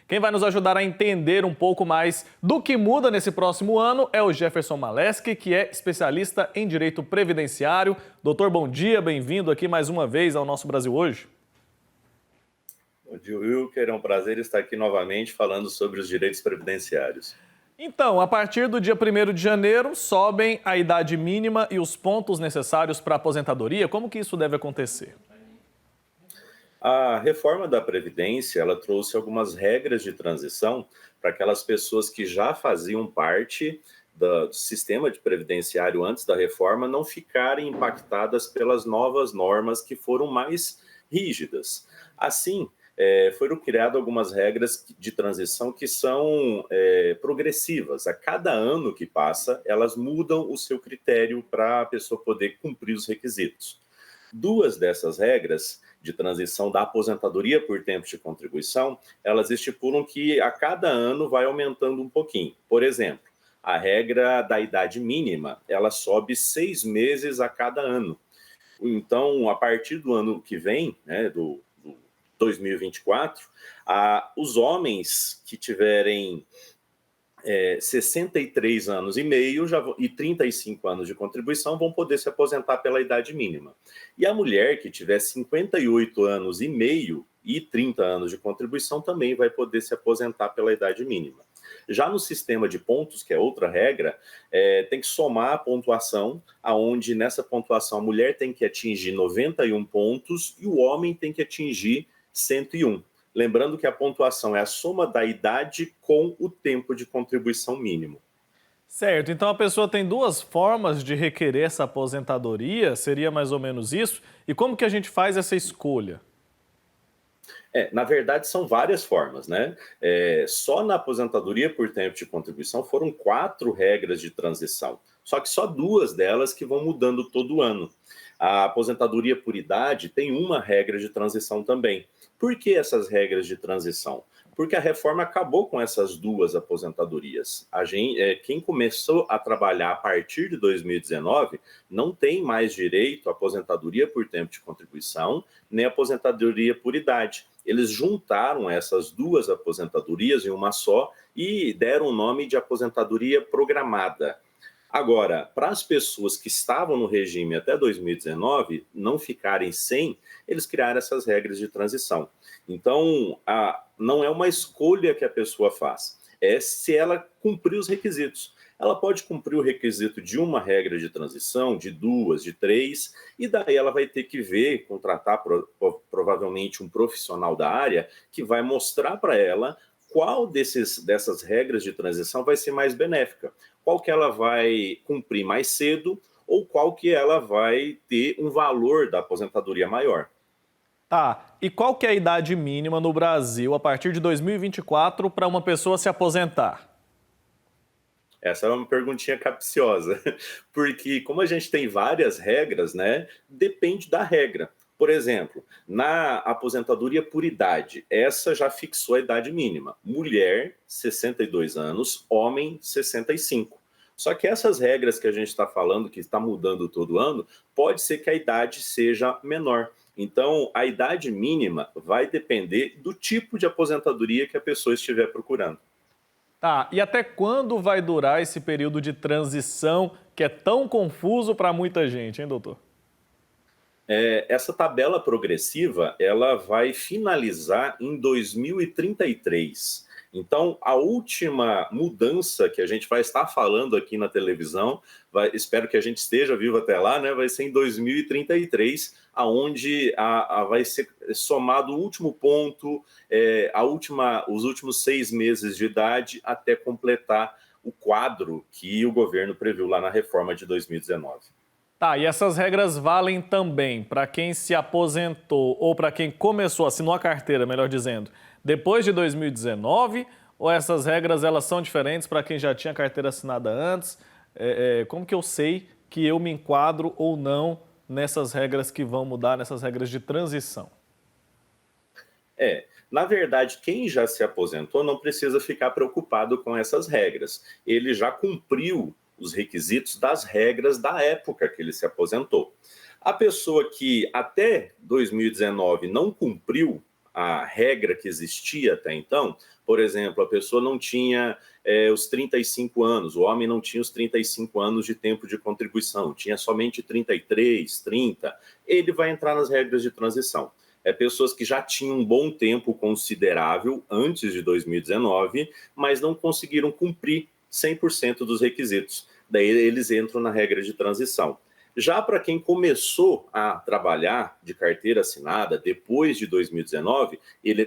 Quem vai nos ajudar a entender um pouco mais do que muda nesse próximo ano é o Jefferson Maleski, que é especialista em direito previdenciário. Doutor, bom dia, bem-vindo aqui mais uma vez ao nosso Brasil Hoje. Bom dia, Wilker. É um prazer estar aqui novamente falando sobre os direitos previdenciários. Então, a partir do dia 1º de janeiro, sobem a idade mínima e os pontos necessários para a aposentadoria. Como que isso deve acontecer? A reforma da Previdência, ela trouxe algumas regras de transição para aquelas pessoas que já faziam parte do sistema de previdenciário antes da reforma não ficarem impactadas pelas novas normas que foram mais rígidas. Assim, foram criadas algumas regras de transição que são progressivas. A cada ano que passa, elas mudam o seu critério para a pessoa poder cumprir os requisitos. Duas dessas regras de transição da aposentadoria por tempo de contribuição, elas estipulam que a cada ano vai aumentando um pouquinho. Por exemplo, a regra da idade mínima, ela sobe 6 meses a cada ano. Então, a partir do ano que vem, né, do 2024, os homens que tiverem 63 anos e meio e 35 anos de contribuição vão poder se aposentar pela idade mínima. E a mulher que tiver 58 anos e meio e 30 anos de contribuição também vai poder se aposentar pela idade mínima. Já no sistema de pontos, que é outra regra, tem que somar a pontuação, aonde nessa pontuação a mulher tem que atingir 91 pontos e o homem tem que atingir 101. Lembrando que a pontuação é a soma da idade com o tempo de contribuição mínimo. Certo, então a pessoa tem duas formas de requerer essa aposentadoria, seria mais ou menos isso? E como que a gente faz essa escolha? Na verdade, são várias formas, né? Só na aposentadoria por tempo de contribuição foram 4 regras de transição, só que só 2 delas que vão mudando todo ano. A aposentadoria por idade tem uma regra de transição também. Por que essas regras de transição? Porque a reforma acabou com essas 2 aposentadorias. Quem começou a trabalhar a partir de 2019 não tem mais direito à aposentadoria por tempo de contribuição, nem aposentadoria por idade. Eles juntaram essas 2 aposentadorias em uma só e deram o nome de aposentadoria programada. Agora, para as pessoas que estavam no regime até 2019 não ficarem sem, eles criaram essas regras de transição. Então, não é uma escolha que a pessoa faz, é se ela cumprir os requisitos. Ela pode cumprir o requisito de uma regra de transição, de 2, de 3, e daí ela vai ter que ver, contratar provavelmente um profissional da área que vai mostrar para ela qual dessas regras de transição vai ser mais benéfica, qual que ela vai cumprir mais cedo ou qual que ela vai ter um valor da aposentadoria maior. Tá, e qual que é a idade mínima no Brasil a partir de 2024 para uma pessoa se aposentar? Essa é uma perguntinha capciosa, porque como a gente tem várias regras, né, depende da regra. Por exemplo, na aposentadoria por idade, essa já fixou a idade mínima. Mulher, 62 anos, homem, 65. Só que essas regras que a gente está falando, que está mudando todo ano, pode ser que a idade seja menor. Então, a idade mínima vai depender do tipo de aposentadoria que a pessoa estiver procurando. Tá, e até quando vai durar esse período de transição que é tão confuso para muita gente, hein, doutor? Essa tabela progressiva ela vai finalizar em 2033. Então, a última mudança que a gente vai estar falando aqui na televisão, espero que a gente esteja vivo até lá, né? Vai ser em 2033, aonde vai ser somado o último ponto, os últimos 6 meses de idade, até completar o quadro que o governo previu lá na reforma de 2019. Tá, e essas regras valem também para quem se aposentou ou para quem começou, assinou a carteira, melhor dizendo, depois de 2019, ou essas regras elas são diferentes para quem já tinha carteira assinada antes? Como que eu sei que eu me enquadro ou não nessas regras que vão mudar, nessas regras de transição? Na verdade, quem já se aposentou não precisa ficar preocupado com essas regras. Ele já cumpriu os requisitos das regras da época que ele se aposentou. A pessoa que até 2019 não cumpriu a regra que existia até então. Por exemplo, a pessoa não tinha os 35 anos, o homem não tinha os 35 anos de tempo de contribuição, tinha somente 33, 30, ele vai entrar nas regras de transição. Pessoas que já tinham um bom tempo considerável antes de 2019, mas não conseguiram cumprir 100% dos requisitos. Daí eles entram na regra de transição. Já para quem começou a trabalhar de carteira assinada depois de 2019,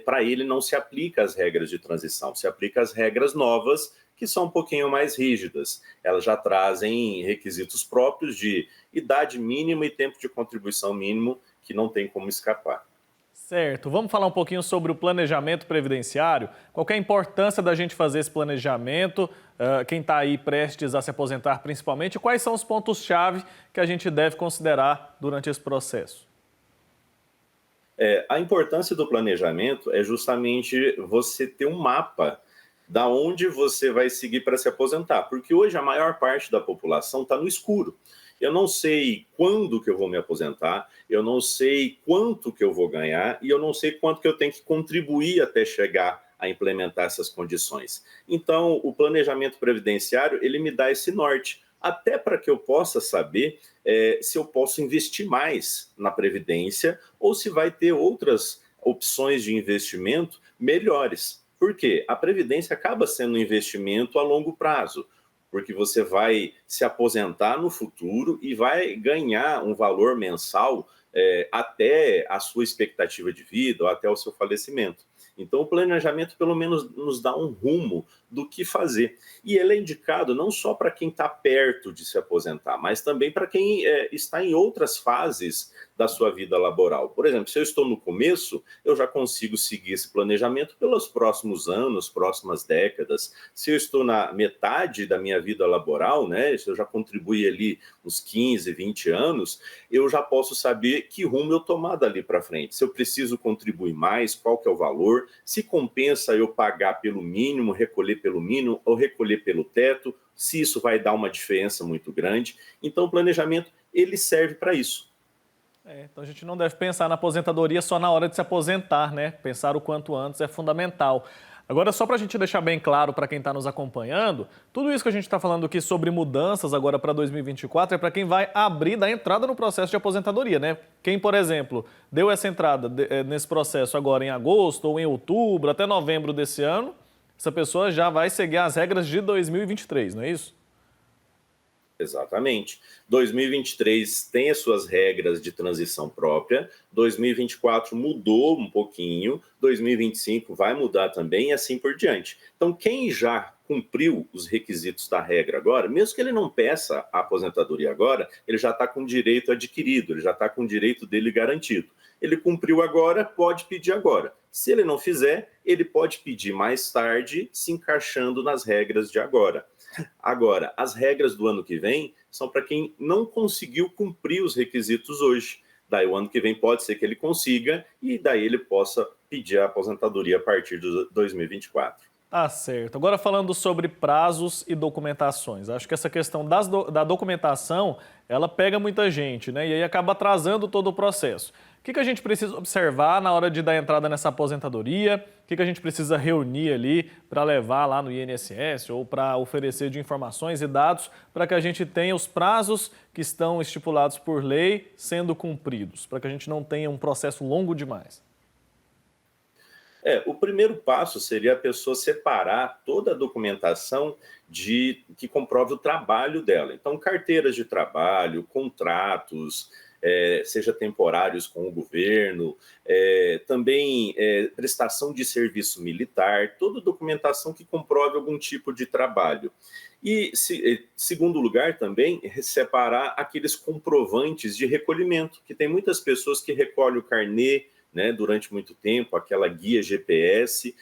para ele não se aplica as regras de transição, se aplica as regras novas, que são um pouquinho mais rígidas. Elas já trazem requisitos próprios de idade mínima e tempo de contribuição mínimo, que não tem como escapar. Certo. Vamos falar um pouquinho sobre o planejamento previdenciário. Qual que é a importância da gente fazer esse planejamento? Quem está aí prestes a se aposentar principalmente, quais são os pontos-chave que a gente deve considerar durante esse processo? A importância do planejamento é justamente você ter um mapa da onde você vai seguir para se aposentar, porque hoje a maior parte da população está no escuro. Eu não sei quando que eu vou me aposentar, eu não sei quanto que eu vou ganhar e eu não sei quanto que eu tenho que contribuir até chegar a implementar essas condições. Então, o planejamento previdenciário, ele me dá esse norte, até para que eu possa saber se eu posso investir mais na previdência ou se vai ter outras opções de investimento melhores. Por quê? A previdência acaba sendo um investimento a longo prazo, porque você vai se aposentar no futuro e vai ganhar um valor mensal até a sua expectativa de vida ou até o seu falecimento. Então, o planejamento, pelo menos, nos dá um rumo do que fazer. E ele é indicado não só para quem está perto de se aposentar, mas também para quem está em outras fases da sua vida laboral. Por exemplo, se eu estou no começo, eu já consigo seguir esse planejamento pelos próximos anos, próximas décadas. Se eu estou na metade da minha vida laboral, né, se eu já contribuí ali uns 15, 20 anos, eu já posso saber que rumo eu tomar dali para frente. Se eu preciso contribuir mais, qual que é o valor, se compensa eu pagar pelo mínimo, recolher pelo mínimo ou recolher pelo teto, se isso vai dar uma diferença muito grande. Então, o planejamento, ele serve para isso. Então a gente não deve pensar na aposentadoria só na hora de se aposentar, né? Pensar o quanto antes é fundamental. Agora, só para a gente deixar bem claro para quem está nos acompanhando, tudo isso que a gente está falando aqui sobre mudanças agora para 2024 é para quem vai abrir da entrada no processo de aposentadoria, né? Quem, por exemplo, deu essa entrada nesse processo agora em agosto ou em outubro, até novembro desse ano, essa pessoa já vai seguir as regras de 2023, não é isso? Exatamente. 2023 tem as suas regras de transição própria, 2024 mudou um pouquinho, 2025 vai mudar também e assim por diante. Então, quem já cumpriu os requisitos da regra agora, mesmo que ele não peça a aposentadoria agora, ele já está com o direito adquirido, ele já está com o direito dele garantido. Ele cumpriu agora, pode pedir agora. Se ele não fizer, ele pode pedir mais tarde, se encaixando nas regras de agora. Agora, as regras do ano que vem são para quem não conseguiu cumprir os requisitos hoje. Daí o ano que vem pode ser que ele consiga e daí ele possa pedir a aposentadoria a partir de 2024. Tá certo. Agora falando sobre prazos e documentações. Acho que essa questão da documentação, ela pega muita gente, né? E aí acaba atrasando todo o processo. O que a gente precisa observar na hora de dar entrada nessa aposentadoria? O que a gente precisa reunir ali para levar lá no INSS ou para oferecer de informações e dados para que a gente tenha os prazos que estão estipulados por lei sendo cumpridos, para que a gente não tenha um processo longo demais? O primeiro passo seria a pessoa separar toda a documentação que comprove o trabalho dela. Então, carteiras de trabalho, contratos, seja temporários com o governo, também prestação de serviço militar, toda documentação que comprove algum tipo de trabalho. E, segundo lugar, também, separar aqueles comprovantes de recolhimento, que tem muitas pessoas que recolhem o carnê, né, durante muito tempo, aquela guia GPS.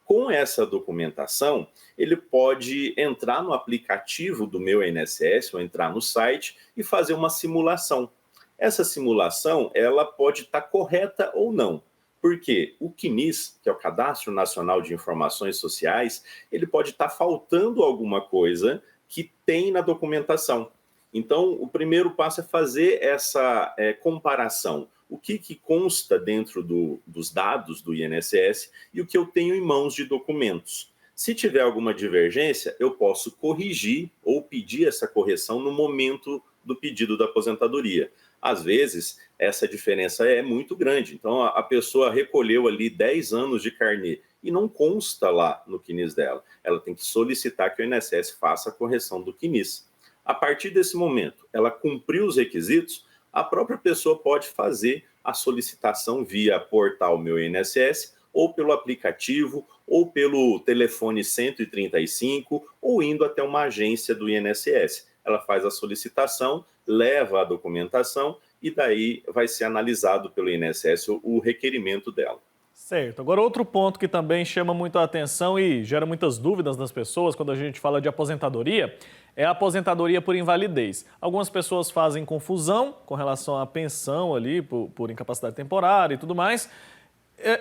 Com essa documentação, ele pode entrar no aplicativo do Meu INSS ou entrar no site e fazer uma simulação. Essa simulação, ela pode estar correta ou não. Porque o CNIS, que é o Cadastro Nacional de Informações Sociais, ele pode estar faltando alguma coisa que tem na documentação. Então, o primeiro passo é fazer essa comparação. o que consta dentro dos dados do INSS e o que eu tenho em mãos de documentos. Se tiver alguma divergência, eu posso corrigir ou pedir essa correção no momento do pedido da aposentadoria. Às vezes, essa diferença é muito grande. Então, a pessoa recolheu ali 10 anos de carnê e não consta lá no CNIS dela. Ela tem que solicitar que o INSS faça a correção do CNIS. A partir desse momento, ela cumpriu os requisitos, a própria pessoa pode fazer a solicitação via portal Meu INSS, ou pelo aplicativo, ou pelo telefone 135, ou indo até uma agência do INSS. Ela faz a solicitação, leva a documentação e daí vai ser analisado pelo INSS o requerimento dela. Certo. Agora, outro ponto que também chama muito a atenção e gera muitas dúvidas nas pessoas quando a gente fala de aposentadoria é a aposentadoria por invalidez. Algumas pessoas fazem confusão com relação à pensão ali por incapacidade temporária e tudo mais.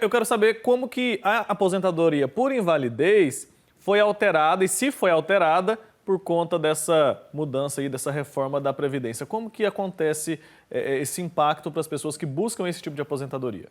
Eu quero saber como que a aposentadoria por invalidez foi alterada e se foi alterada por conta dessa mudança aí, dessa reforma da Previdência. Como que acontece esse impacto para as pessoas que buscam esse tipo de aposentadoria?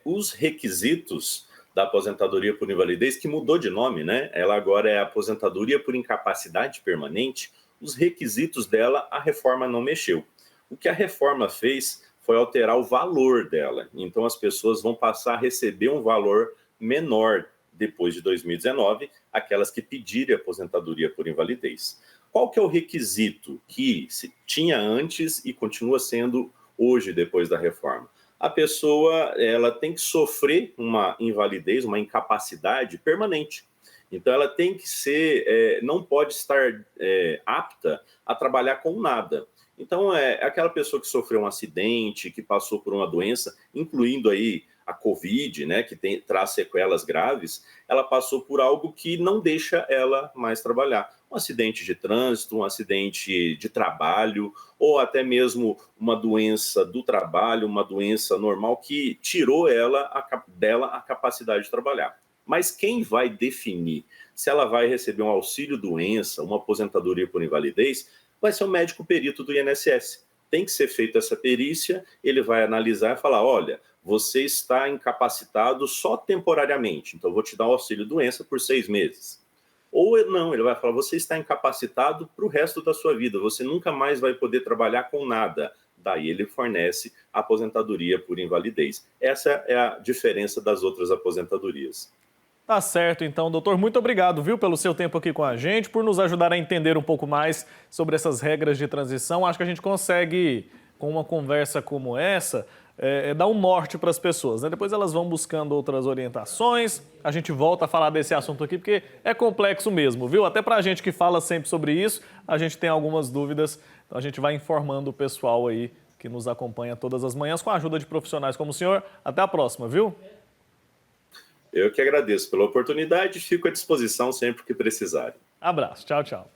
Os requisitos da aposentadoria por invalidez, que mudou de nome, né? Ela agora é aposentadoria por incapacidade permanente. Os requisitos dela, a reforma não mexeu. O que a reforma fez foi alterar o valor dela. Então, as pessoas vão passar a receber um valor menor depois de 2019, aquelas que pedirem aposentadoria por invalidez. Qual que é o requisito que se tinha antes e continua sendo hoje, depois da reforma? A pessoa ela tem que sofrer uma invalidez, uma incapacidade permanente. Então, ela tem que ser, não pode estar apta a trabalhar com nada. Então, aquela pessoa que sofreu um acidente, que passou por uma doença, incluindo aí a Covid, né, que traz sequelas graves, ela passou por algo que não deixa ela mais trabalhar. Um acidente de trânsito, um acidente de trabalho, ou até mesmo uma doença do trabalho, uma doença normal que tirou dela a capacidade de trabalhar. Mas quem vai definir se ela vai receber um auxílio-doença, uma aposentadoria por invalidez, vai ser o médico perito do INSS. Tem que ser feita essa perícia, ele vai analisar e falar, olha, você está incapacitado só temporariamente, então eu vou te dar o auxílio-doença por 6 meses. Ou não, ele vai falar, você está incapacitado para o resto da sua vida, você nunca mais vai poder trabalhar com nada. Daí ele fornece a aposentadoria por invalidez. Essa é a diferença das outras aposentadorias. Tá certo, então, doutor. Muito obrigado, viu, pelo seu tempo aqui com a gente, por nos ajudar a entender um pouco mais sobre essas regras de transição. Acho que a gente consegue, com uma conversa como essa, dar um norte para as pessoas, né? Depois elas vão buscando outras orientações. A gente volta a falar desse assunto aqui, porque é complexo mesmo, viu? Até para a gente que fala sempre sobre isso, a gente tem algumas dúvidas. Então, a gente vai informando o pessoal aí que nos acompanha todas as manhãs, com a ajuda de profissionais como o senhor. Até a próxima, viu? Eu que agradeço pela oportunidade e fico à disposição sempre que precisarem. Abraço. Tchau, tchau.